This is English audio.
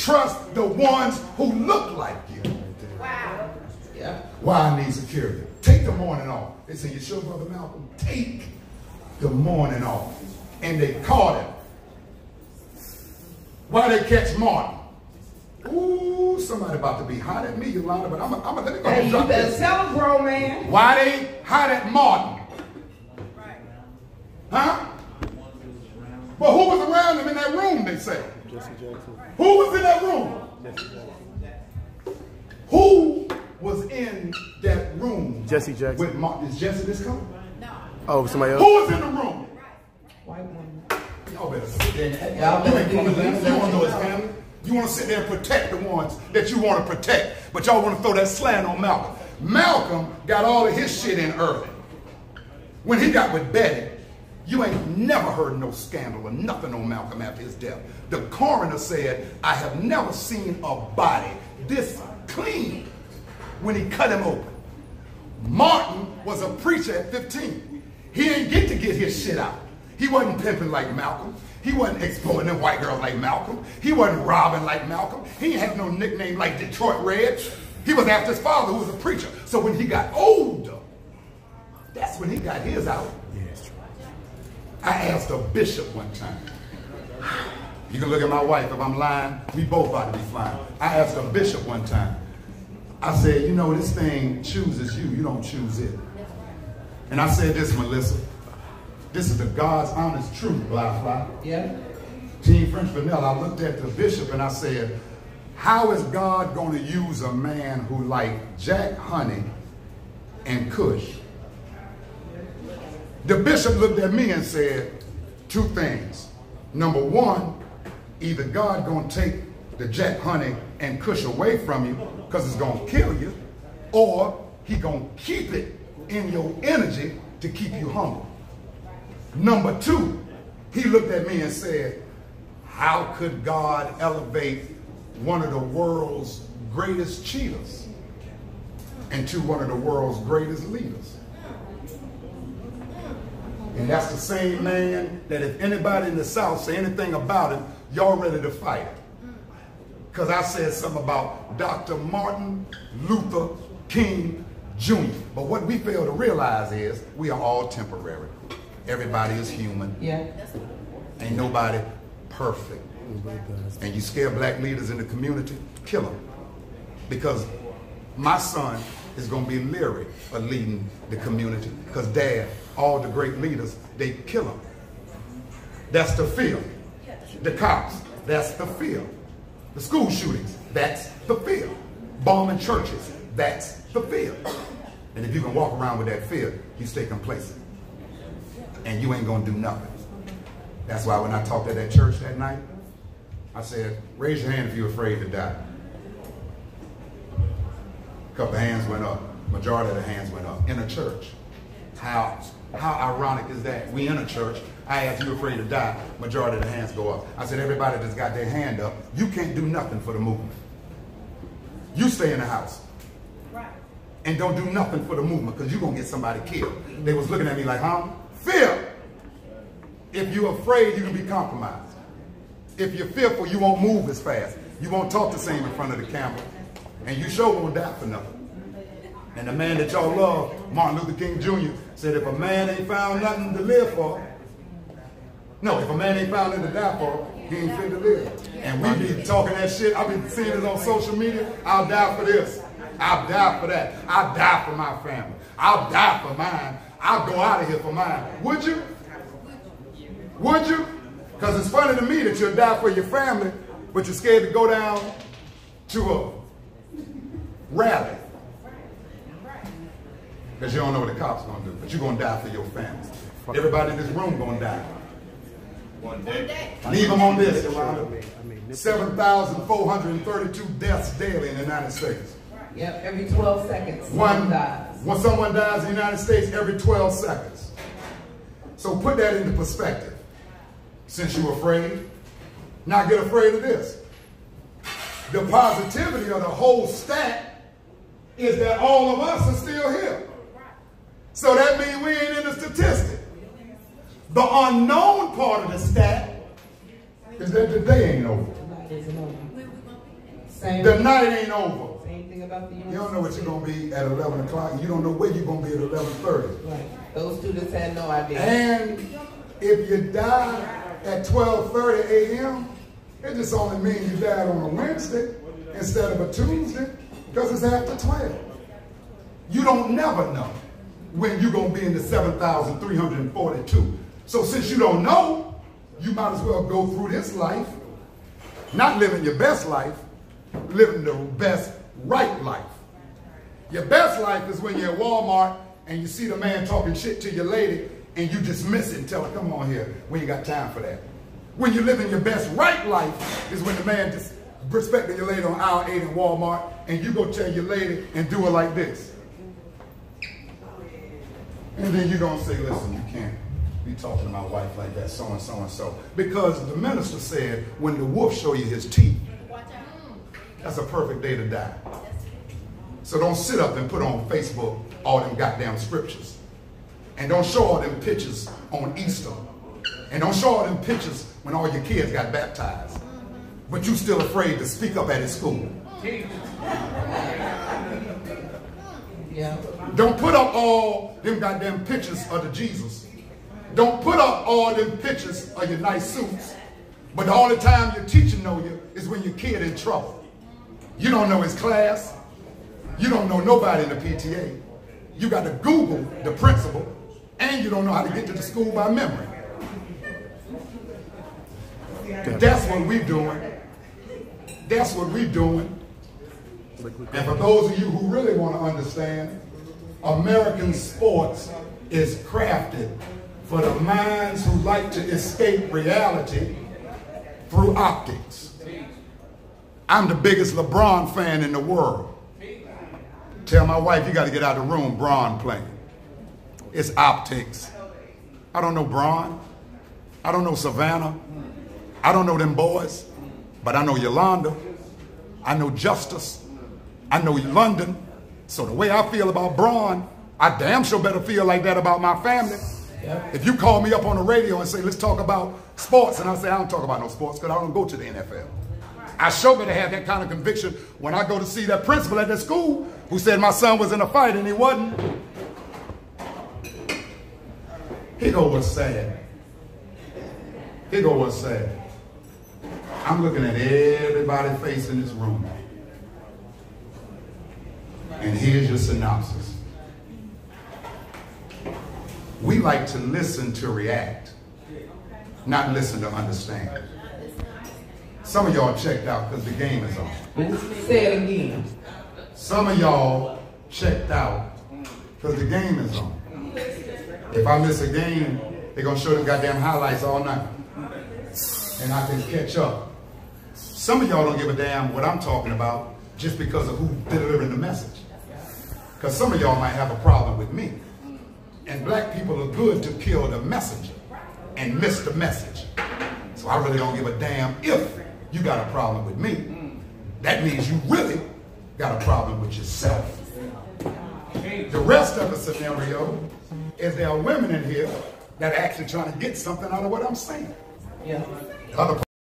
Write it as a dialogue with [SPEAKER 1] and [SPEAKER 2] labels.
[SPEAKER 1] trust the ones who look like you.
[SPEAKER 2] Wow.
[SPEAKER 3] Yeah.
[SPEAKER 1] Why I need security? Take the morning off. They say, you sure, Brother Malcolm? Take the morning off. And they caught him. Why they catch Martin? Ooh, somebody about to be hot at me, Yolanda, but I'm gonna let me go ahead and drop this.
[SPEAKER 3] Tell a grown man.
[SPEAKER 1] Why they hot at Martin?
[SPEAKER 2] Right.
[SPEAKER 1] Huh? But who was around him in that room, they say?
[SPEAKER 4] Jesse Jackson.
[SPEAKER 1] Who was in that room?
[SPEAKER 4] Jesse Jackson.
[SPEAKER 1] Who was in that room?
[SPEAKER 4] Jesse Jackson.
[SPEAKER 1] With Martin. Is Jesse this coming?
[SPEAKER 2] No.
[SPEAKER 4] Oh, somebody else?
[SPEAKER 1] Who was in the room?
[SPEAKER 3] White woman.
[SPEAKER 1] Y'all better sit there.
[SPEAKER 3] Y'all
[SPEAKER 1] You
[SPEAKER 3] better
[SPEAKER 1] ain't coming
[SPEAKER 3] do
[SPEAKER 1] to
[SPEAKER 3] it.
[SPEAKER 1] leave. You want to know his family. You want to sit there and protect the ones that you want to protect. But y'all want to throw that slant on Malcolm. Malcolm got all of his shit in early. When he got with Betty, you ain't never heard no scandal or nothing on Malcolm after his death. The coroner said, I have never seen a body this clean when he cut him open. Martin was a preacher at 15. He didn't get to get his shit out. He wasn't pimping like Malcolm. He wasn't exploiting them white girls like Malcolm. He wasn't robbing like Malcolm. He didn't have no nickname like Detroit Red. He was after his father, who was a preacher. So when he got older, that's when he got his out.
[SPEAKER 4] Yeah, that's true.
[SPEAKER 1] I asked a bishop one time. You can look at my wife. If I'm lying, we both about to be flying. I asked a bishop one time. I said, you know, this thing chooses you. You don't choose it. And I said this, Melissa. This is the God's honest truth, Fly.
[SPEAKER 3] Yeah.
[SPEAKER 1] Team French Vanilla, I looked at the bishop and I said, how is God going to use a man who liked Jack Honey and Kush? The bishop looked at me and said two things. Number one, either God going to take the Jack Honey and Kush away from you because it's going to kill you, or he going to keep it in your energy to keep you humble. Number two, he looked at me and said, how could God elevate one of the world's greatest cheaters into one of the world's greatest leaders? And that's the same man that if anybody in the South say anything about him, y'all ready to fight it. Because I said something about Dr. Martin Luther King Jr. But what we fail to realize is we are all temporary. Everybody is human.
[SPEAKER 3] Yeah.
[SPEAKER 1] Ain't nobody perfect. And you scare black leaders in the community, kill them. Because my son is going to be leery of leading the community. Because dad, all the great leaders, they kill them. That's the field. The cops, that's the field. The school shootings, that's the field. Bombing churches, that's the field. And if you can walk around with that field, you stay complacent. And you ain't gonna do nothing. That's why when I talked at that church that night, I said, raise your hand if you're afraid to die. A couple of hands went up. Majority of the hands went up in a church. How ironic is that? We in a church. I asked, you afraid to die? Majority of the hands go up. I said, everybody that's got their hand up, you can't do nothing for the movement. You stay in the house.
[SPEAKER 2] Right.
[SPEAKER 1] And don't do nothing for the movement because you're going to get somebody killed. They was looking at me like, huh? Fear. If you're afraid, you can be compromised. If you're fearful, you won't move as fast. You won't talk the same in front of the camera. And you sure won't die for nothing. And the man that y'all love, Martin Luther King Jr., said if a man ain't found nothing to live for, no, if a man ain't found nothing to die for, he ain't fit to live. And we be talking that shit. I've been seeing it on social media. I'll die for this. I'll die for that. I'll die for my family. I'll die for mine. I'll go out of here for mine. Would you? Would you? Because it's funny to me that you'll die for your family, but you're scared to go down to a rally. Because you don't know what the cops going to do. But you're going to die for your family. Everybody in this room going to die.
[SPEAKER 2] One day.
[SPEAKER 1] Leave them on this, Yolanda. 7,432 deaths daily in the United States.
[SPEAKER 3] Yep, every 12 seconds someone dies.
[SPEAKER 1] When someone dies in the United States, every 12 seconds. So put that into perspective. Since you're afraid, now get afraid of this. The positivity of the whole stat is that all of us are still here. So that means we ain't in the statistic. The unknown part of the stat is that the day ain't over.
[SPEAKER 3] Same.
[SPEAKER 1] The night ain't over.
[SPEAKER 3] Same thing about the
[SPEAKER 1] You don't know what you're going to be at 11 o'clock. You don't know where you're going to be at 11:30.
[SPEAKER 3] Right. Those students had no idea.
[SPEAKER 1] And if you die at 12:30 a.m., it just only means you died on a Wednesday instead of a Tuesday, because it's after 12. You don't never know when you're going to be in the 7,342. So since you don't know, you might as well go through this life, not living your best life, living the best right life. Your best life is when you're at Walmart and you see the man talking shit to your lady and you dismiss it and tell her, come on here, we ain't got time for that. When you're living your best right life is when the man disrespecting your lady on aisle 8 in Walmart and you go tell your lady and do it like this. And then you're going to say, listen, you can't be talking to my wife like that, so and so and so. Because the minister said, when the wolf show you his teeth, that's a perfect day to die. So don't sit up and put on Facebook all them goddamn scriptures. And don't show all them pictures on Easter. And don't show all them pictures when all your kids got baptized. But you still afraid to speak up at his school.
[SPEAKER 3] Yeah.
[SPEAKER 1] Don't put up all them goddamn pictures of the Jesus. Don't put up all them pictures of your nice suits. But the only time your teacher know you is when your kid in trouble. You don't know his class. You don't know nobody in the PTA. You got to Google the principal, and you don't know how to get to the school by memory. That's what we're doing. That's what we're doing. And for those of you who really want to understand, American sports is crafted for the minds who like to escape reality through optics. I'm the biggest LeBron fan in the world. Tell my wife, you got to get out of the room, Bron playing. It's optics. I don't know Bron. I don't know Savannah. I don't know them boys. But I know Yolanda. I know Justice. I know London. So the way I feel about Bron, I damn sure better feel like that about my family. Yep. If you call me up on the radio and say, let's talk about sports, and I say, I don't talk about no sports because I don't go to the NFL. I sure better have that kind of conviction when I go to see that principal at that school who said my son was in a fight and he wasn't. Here go what's sad. Here go what's sad. I'm looking at everybody's face in this room. And here's your synopsis. We like to listen to react, not listen to understand. Some of y'all checked out because the game is on.
[SPEAKER 3] Say it again.
[SPEAKER 1] Some of y'all checked out because the game is on. If I miss a game, they're going to show them goddamn highlights all night. And I can catch up. Some of y'all don't give a damn what I'm talking about just because of who delivering the message. Because some of y'all might have a problem with me. And black people are good to kill the messenger and miss the message. So I really don't give a damn if you got a problem with me. That means you really got a problem with yourself. The rest of the scenario is there are women in here that are actually trying to get something out of what I'm saying.
[SPEAKER 3] Yeah.
[SPEAKER 1] Other